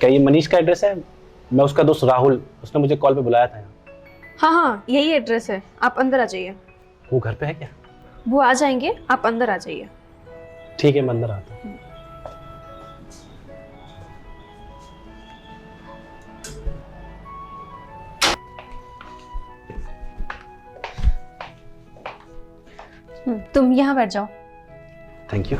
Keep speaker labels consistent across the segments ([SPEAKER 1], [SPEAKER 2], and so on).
[SPEAKER 1] क्या ये मनीष का एड्रेस है? मैं उसका दोस्त राहुल, उसने मुझे कॉल पे बुलाया था यहाँ।
[SPEAKER 2] हाँ हाँ, यही एड्रेस है, आप अंदर आ जाइए।
[SPEAKER 1] वो घर पे है क्या?
[SPEAKER 2] वो आ जाएंगे, आप अंदर आ जाइए।
[SPEAKER 1] ठीक है, मैं अंदर आता हूँ।
[SPEAKER 2] तुम यहाँ बैठ जाओ।
[SPEAKER 1] Thank you.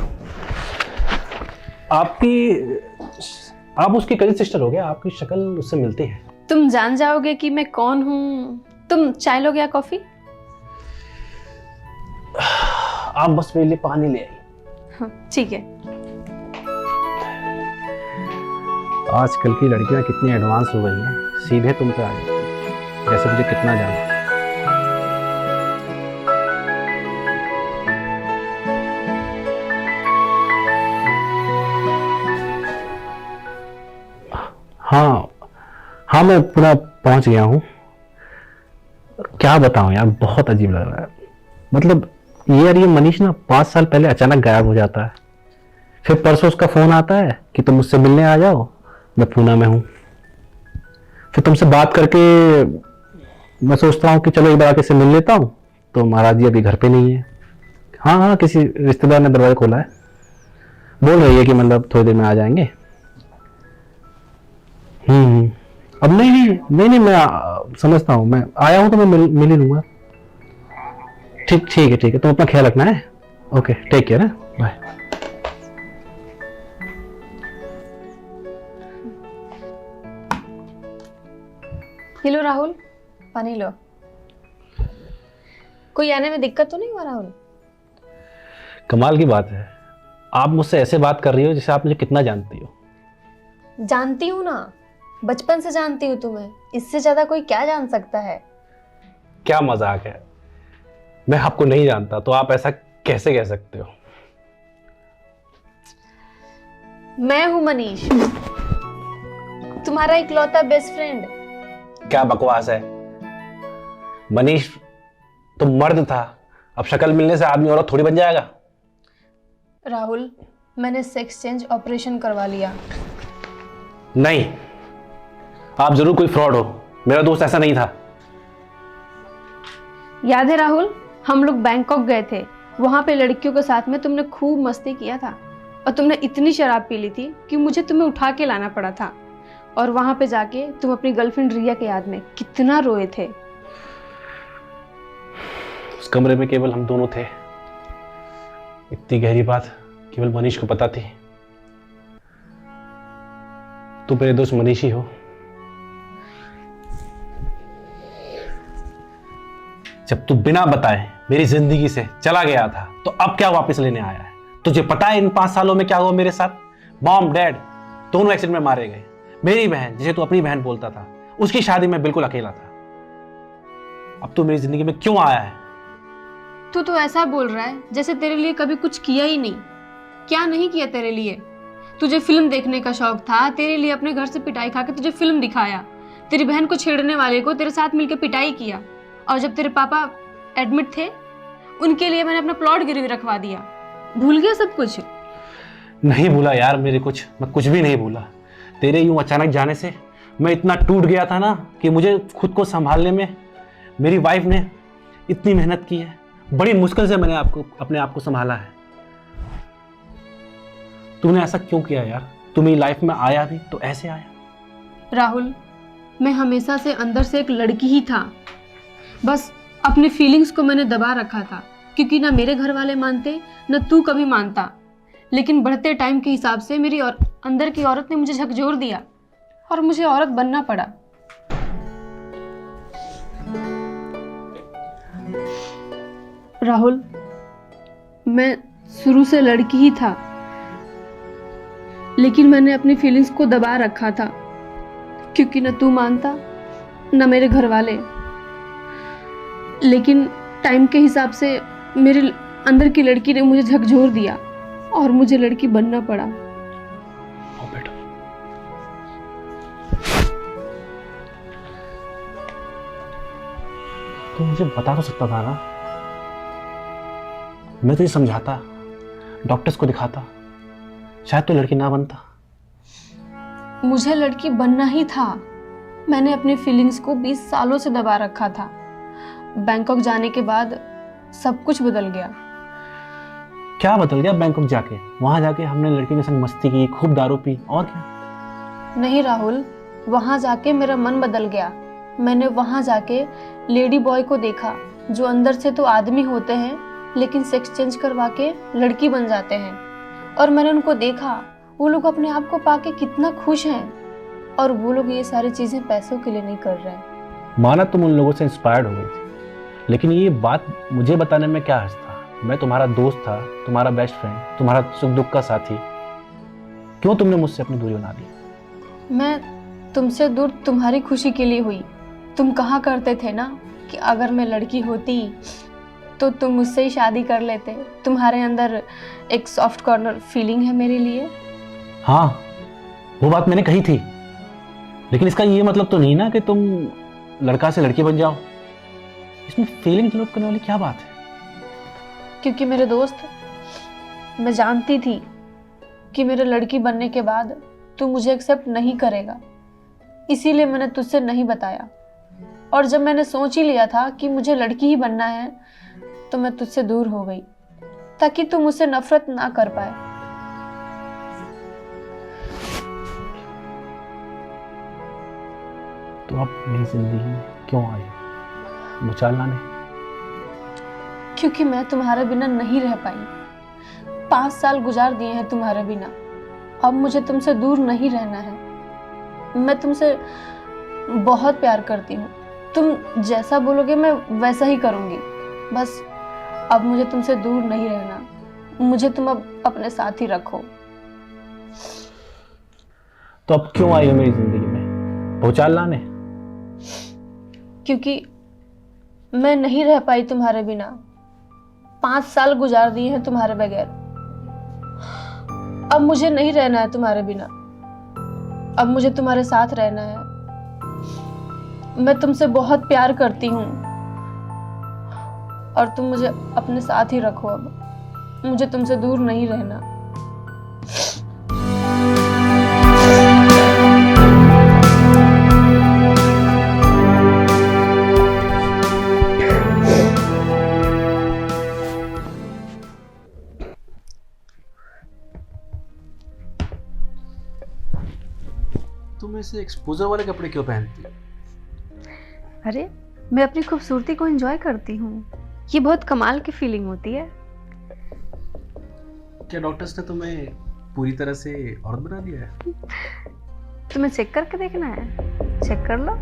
[SPEAKER 1] आप उसकी कजिन सिस्टर हो गया, आपकी शक्ल उससे मिलती है।
[SPEAKER 2] तुम जान जाओगे कि मैं कौन हूँ। तुम चाय लोगे या कॉफी?
[SPEAKER 1] आप बस मेरे लिए पानी ले आई।
[SPEAKER 2] हाँ, ठीक है।
[SPEAKER 1] आजकल की लड़कियां कितनी एडवांस हो गई हैं, सीधे तुम पे आ जाती हैं, जैसे मुझे कितना जाना। हाँ हाँ, मैं पूरा पहुंच गया हूँ। क्या बताऊं यार, बहुत अजीब लग रहा है। मतलब ये मनीष ना 5 साल पहले अचानक गायब हो जाता है, फिर परसों उसका फोन आता है कि तुम मुझसे मिलने आ जाओ, मैं पूना में हूँ। फिर तुमसे बात करके मैं सोचता हूँ कि चलो एक बार आके से मिल लेता हूँ, तो महाराज जी अभी घर पे नहीं है। हाँ हाँ, किसी रिश्तेदार ने दरवाजा खोला है, बोल रही है कि मतलब थोड़ी देर में आ जाएंगे। अब नहीं, मैं समझता हूँ, मैं आया हूँ तो मैं मिल ही लूंगा। ठीक है, तुम अपना ख्याल रखना है। ओके, टेक केयर है, बाय।
[SPEAKER 2] ये लो राहुल, पानी लो। कोई आने में दिक्कत तो नहीं हुआ राहुल?
[SPEAKER 1] कमाल की बात है, आप मुझसे ऐसे बात कर रही हो जैसे आप मुझे कितना जानती हो।
[SPEAKER 2] जानती हूँ ना, बचपन से जानती हूँ तुम्हें, इससे ज्यादा कोई क्या जान सकता है।
[SPEAKER 1] क्या मजाक है, मैं आपको नहीं जानता तो आप ऐसा कैसे कह सकते हो?
[SPEAKER 2] मैं हूँ मनीष, तुम्हारा इकलौता बेस्ट फ्रेंड।
[SPEAKER 1] क्या बकवास है, मनीष तो मर्द था, अब शक्ल मिलने से आदमी औरत थोड़ी बन जाएगा।
[SPEAKER 2] राहुल, मैंने सेक्स चेंज ऑपरेशन करवा लिया।
[SPEAKER 1] नहीं, आप जरूर कोई फ्रॉड हो, मेरा दोस्त ऐसा नहीं था।
[SPEAKER 2] याद है राहुल, हम लोग बैंकॉक गए थे, वहां पे लड़कियों के साथ में तुमने खूब मस्ती किया था, और तुमने इतनी शराब पी ली थी कि मुझे तुम्हें उठा के लाना पड़ा था। और वहां पे जाके तुम अपनी गर्लफ्रेंड रिया के याद में कितना रोए थे।
[SPEAKER 1] उस कमरे में केवल हम दोनों थे, इतनी गहरी बात केवल मनीष को पता थी। तो मेरे दोस्त मनीष ही हो। जब तू बिना बताए मेरी जिंदगी से चला गया था, तो अब क्या वापस लेने आया है? तुझे पता है इन 5 सालों में क्या हुआ मेरे साथ? मॉम डैड दोनों एक्सीडेंट में मारे गए। मेरी बहन, जिसे तू अपनी बहन बोलता था, उसकी शादी में बिल्कुल अकेला था। अब तू मेरी जिंदगी में क्यों आया है?
[SPEAKER 2] तू तो ऐसा बोल रहा है जैसे तेरे लिए कभी कुछ किया ही नहीं। क्या नहीं किया तेरे लिए? तुझे फिल्म देखने का शौक था, तेरे लिए अपने घर से पिटाई खा के तुझे फिल्म दिखाया, तेरी बहन को छेड़ने वाले को तेरे साथ मिलकर पिटाई किया, और जब तेरे पापा एडमिट थे उनके लिए मैंने अपना प्लॉट गिरवी रखवा दिया। भूल गया सब कुछ?
[SPEAKER 1] नहीं भूला यार, मैं कुछ भी नहीं भूला। तेरे यूं अचानक जाने से मैं इतना टूट गया था ना कि मुझे खुद को संभालने में मेरी वाइफ ने इतनी मेहनत की है। बड़ी मुश्किल से मैंने अपने आप को संभाला है। तूने ऐसा क्यों किया यार? तू मेरी लाइफ में आया भी तो ऐसे आया।
[SPEAKER 2] राहुल, मैं हमेशा से अंदर से एक लड़की ही था, बस अपनी फीलिंग्स को मैंने दबा रखा था, क्योंकि ना मेरे घर वाले मानते ना तू कभी मानता। लेकिन बढ़ते टाइम के हिसाब से मेरी और अंदर की औरत ने मुझे झकझोर दिया और मुझे औरत बनना पड़ा। राहुल, मैं शुरू से लड़की ही था, लेकिन मैंने अपनी फीलिंग्स को दबा रखा था, क्योंकि न तू मानता न मेरे घर वाले। लेकिन टाइम के हिसाब से मेरे अंदर की लड़की ने मुझे झकझोर दिया और मुझे लड़की बनना पड़ा।
[SPEAKER 1] आओ बेटा। तो मुझे बता तो सकता था ना, मैं तुझे समझाता, डॉक्टर्स को दिखाता, शायद तो लड़की ना बनता।
[SPEAKER 2] मुझे लड़की बनना ही था। मैंने अपनी फीलिंग्स को 20 सालों से दबा रखा था। बैंकॉक जाने के बाद सब कुछ बदल गया।
[SPEAKER 1] क्या बदल गया बैंकॉक जाके? वहां जाके हमने लड़की के संग मस्ती की, खूब दारू पी, और क्या?
[SPEAKER 2] नहीं राहुल, वहां जाके मेरा मन बदल गया। मैंने वहां जाके लेडी बॉय को देखा जो अंदर से तो आदमी होते हैं लेकिन सेक्स चेंज करवा के लड़की बन जाते हैं। और मैंने उनको देखा, वो लोग अपने आप को पाके कितना खुश हैं। और वो लोग ये सारी चीजें पैसों के लिए नहीं कर रहे हैं।
[SPEAKER 1] माना तुम उन लोगों से इंस्पायर्ड हो गई थी, लेकिन ये बात मुझे बताने में क्या हर्ज था? मैं तुम्हारा दोस्त था, तुम्हारा बेस्ट फ्रेंड, तुम्हारा सुख दुख का साथी। क्यों तुमने मुझसे अपनी दूरी बना ली?
[SPEAKER 2] मैं तुमसे दूर तुम्हारी खुशी के लिए हुई। तुम कहा करते थे ना कि अगर मैं लड़की होती तो तुम मुझसे ही शादी कर लेते। तुम्हारे अंदर एक सॉफ्ट कॉर्नर फीलिंग है मेरे लिए।
[SPEAKER 1] हाँ, वो बात मैंने कही थी, लेकिन इसका ये मतलब तो नहीं ना कि तुम लड़का से लड़की बन जाओ। इसमें फीलिंग डेवलप करने वाली क्या बात है?
[SPEAKER 2] क्योंकि मेरे दोस्त, मैं जानती थी कि मेरे लड़की बनने के बाद तू मुझे एक्सेप्ट नहीं करेगा, इसीलिए मैंने तुझसे नहीं बताया। और जब मैंने सोच ही लिया था कि मुझे लड़की ही बनना है तो मैं तुझसे दूर हो गई ताकि तू मुझसे नफरत ना कर पाए।
[SPEAKER 1] तो अब मेरी जिंदगी में क्यों आई भूचाल लाने?
[SPEAKER 2] क्योंकि मैं तुम्हारे बिना नहीं रह पाई। 5 साल गुजार दिए हैं तुम्हारे बिना। अब मुझे तुमसे दूर नहीं रहना है। मैं तुमसे बहुत प्यार करती हूँ। तुम जैसा बोलोगे मैं वैसा ही करूँगी। बस अब मुझे तुमसे दूर नहीं रहना। मुझे तुम अब अपने साथ ही रखो।
[SPEAKER 1] तो अब क्यों आई हो मेरी जिंदगी में भूचाल लाने?
[SPEAKER 2] क्योंकि मैं नहीं रह पाई तुम्हारे बिना। 5 साल गुजार दिए हैं तुम्हारे बगैर। अब मुझे नहीं रहना है तुम्हारे बिना। अब मुझे तुम्हारे साथ रहना है। मैं तुमसे बहुत प्यार करती हूँ और तुम मुझे अपने साथ ही रखो। अब मुझे तुमसे दूर नहीं रहना।
[SPEAKER 1] तुम ऐसे एक्सपोजर वाले कपड़े क्यों पहनती हो?
[SPEAKER 2] अरे, मैं अपनी खूबसूरती को एंजॉय करती हूँ। ये बहुत कमाल की फीलिंग होती है।
[SPEAKER 1] क्या डॉक्टर्स ने तुम्हें पूरी तरह से औरत बना दिया है?
[SPEAKER 2] तुम्हें चेक करके देखना है? चेक कर लो।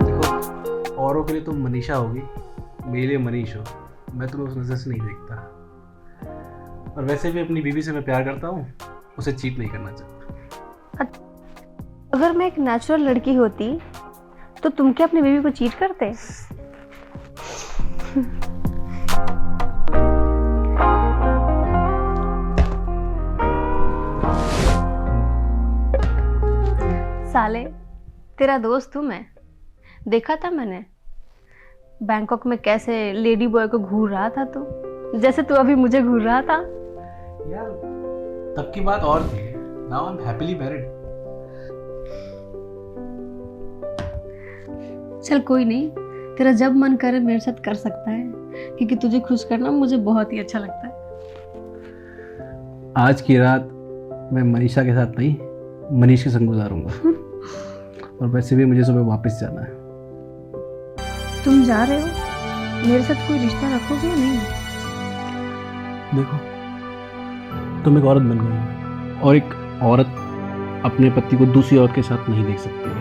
[SPEAKER 1] देखो, औरों के लिए तुम मनीषा होगी, मेरे लिए मनीष हो। मैं तुम्हें उस नज़र से नहीं देखता। और वैसे भी अपनी बीवी से मैं प्यार करता हूँ, उसे चीट नहीं करना चाहता।
[SPEAKER 2] अगर मैं एक नेचुरल लड़की होती तो तुम क्या अपनी बीवी को चीट करते? साले, तेरा दोस्त हूँ मैं। देखा था मैंने बैंकॉक में कैसे लेडी बॉय को घूर रहा था तू, जैसे तू अभी मुझे घूर रहा था।
[SPEAKER 1] यार, तब की बात और थी। Now I am happily married.
[SPEAKER 2] चल कोई नहीं, तेरा जब मन करे मेरे साथ कर सकता है, क्योंकि तुझे खुश करना मुझे बहुत ही अच्छा लगता है।
[SPEAKER 1] आज की रात मैं मनीषा के साथ नहीं, मनीष के संग गुजारूंगा। और वैसे भी मुझे सुबह वापस जाना है।
[SPEAKER 2] तुम जा रहे हो, मेरे साथ कोई रिश्ता रखोगे या नहीं?
[SPEAKER 1] देखो, तुम एक औरत बन गई हो, और एक औरत अपने पति को दूसरी औरत के साथ नहीं देख सकती है।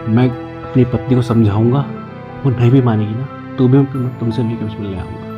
[SPEAKER 1] मैं अपनी पत्नी को समझाऊंगा, वो नहीं भी मानेगी ना, तो भी मैं तुमसे लेकर मिलने आऊँगा।